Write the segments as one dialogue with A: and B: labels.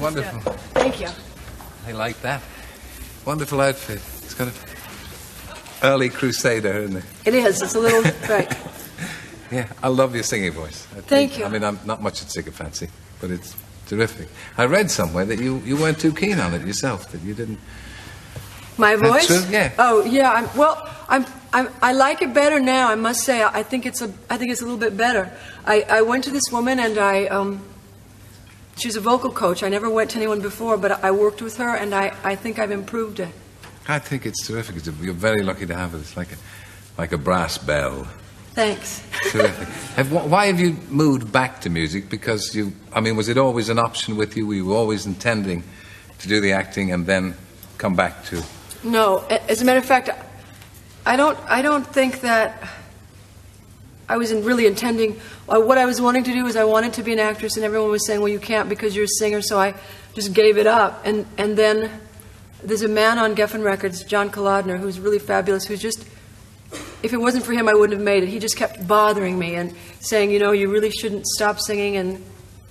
A: Wonderful.
B: Thank you.
A: I like that. Wonderful outfit. It's got an early Crusader in there.
B: It is. It's a little, right.
A: Yeah, I love your singing voice.
B: Thank you.
A: I mean, I'm not much at sycophancy, but it's terrific. I read somewhere that you weren't too keen on it yourself, that you didn't...
B: My voice?
A: That's true? Yeah.
B: Oh, yeah. I like it better now, I must say. I think it's a little bit better. I went to this woman and she's a vocal coach. I never went to anyone before, but I worked with her and I think I've improved it.
A: I think it's terrific. You're very lucky to have it. It's like a brass bell.
B: Thanks.
A: Terrific. Why have you moved back to music? Because was it always an option with you? Were you always intending to do the acting and then come back to...
B: No, as a matter of fact, I don't think that I was really intending. What I was wanting to do was I wanted to be an actress, and everyone was saying, well, you can't because you're a singer, so I just gave it up. And then there's a man on Geffen Records, John Kolodner, who's really fabulous, who's just, if it wasn't for him, I wouldn't have made it. He just kept bothering me and saying, you really shouldn't stop singing.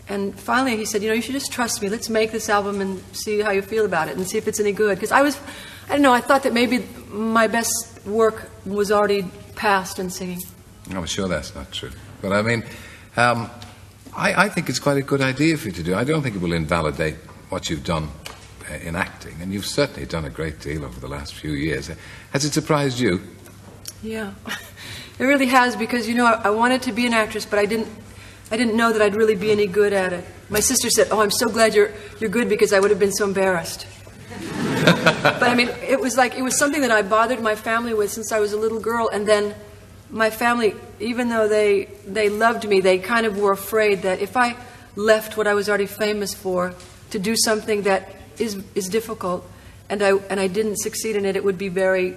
B: And finally he said, you should just trust me. Let's make this album and see how you feel about it and see if it's any good. Because I don't know, I thought that maybe my best work was already past in singing.
A: I'm sure that's not true. But I mean, I think it's quite a good idea for you to do. I don't think it will invalidate what you've done in acting. And you've certainly done a great deal over the last few years. Has it surprised you?
B: Yeah, it really has, because, I wanted to be an actress, but I didn't know that I'd really be any good at it. My sister said, oh, I'm so glad you're good, because I would have been so embarrassed. But I mean, it was something that I bothered my family with since I was a little girl, and then my family, even though they loved me, they kind of were afraid that if I left what I was already famous for to do something that is difficult, and I didn't succeed in it, it would be very,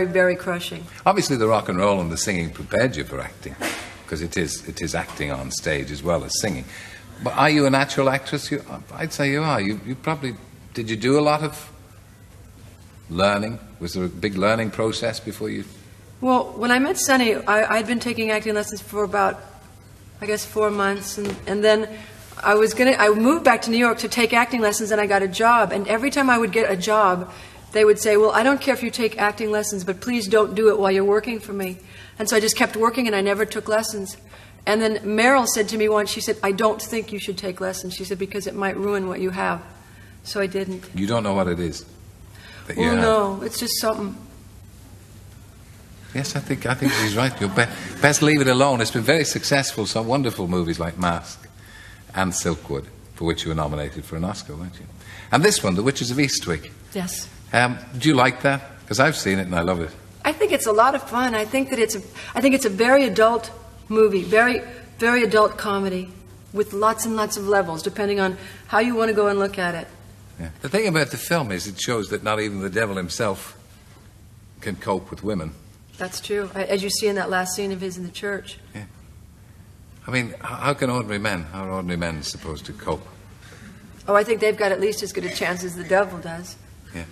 B: very crushing.
A: Obviously, the rock and roll and the singing prepared you for acting, because it is acting on stage as well as singing. But are you a natural actress? I'd say you are. You probably... Did you do a lot of learning? Was there a big learning process before you...
B: Well, when I met Sonny, I'd been taking acting lessons for about, 4 months. And then I moved back to New York to take acting lessons, and I got a job. And every time I would get a job, they would say, well, I don't care if you take acting lessons, but please don't do it while you're working for me. And so I just kept working, and I never took lessons. And then Meryl said to me once, she said, I don't think you should take lessons. She said, because it might ruin what you have. So I didn't.
A: You don't know what it is?
B: Well, no, it's just something.
A: Yes, I think she's right. You'll best leave it alone. It's been very successful. Some wonderful movies like Mask and Silkwood, for which you were nominated for an Oscar, weren't you? And this one, The Witches of Eastwick.
B: Yes.
A: Do you like that? Because I've seen it and I love it.
B: I think it's a lot of fun. I think it's a very adult movie, very, very adult comedy, with lots and lots of levels, depending on how you want to go and look at it.
A: Yeah. The thing about the film is it shows that not even the devil himself can cope with women.
B: That's true, as you see in that last scene of his in the church.
A: Yeah. I mean, how are ordinary men supposed to cope?
B: Oh, I think they've got at least as good a chance as the devil does.
A: Yeah.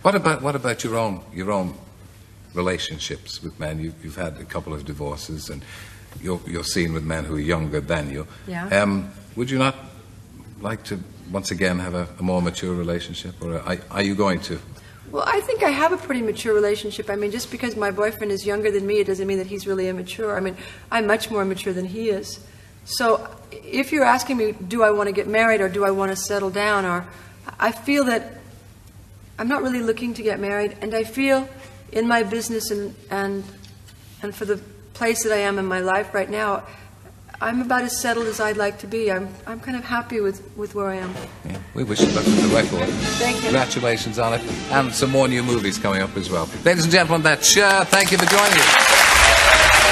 A: What about your own relationships with men? You've had a couple of divorces, and you're seen with men who are younger than you.
B: Yeah.
A: Would you not like to once again have a more mature relationship, or are you going to?
B: Well, I think I have a pretty mature relationship. I mean, just because my boyfriend is younger than me, it doesn't mean that he's really immature. I mean, I'm much more immature than he is. So if you're asking me, do I want to get married or do I want to settle down, or I feel that I'm not really looking to get married, and I feel in my business and for the place that I am in my life right now, I'm about as settled as I'd like to be. I'm kind of happy with where I am.
A: Yeah, we wish you luck with the record.
B: Thank you.
A: Congratulations on it. And some more new movies coming up as well. Ladies and gentlemen, that's Cher. Thank you for joining us.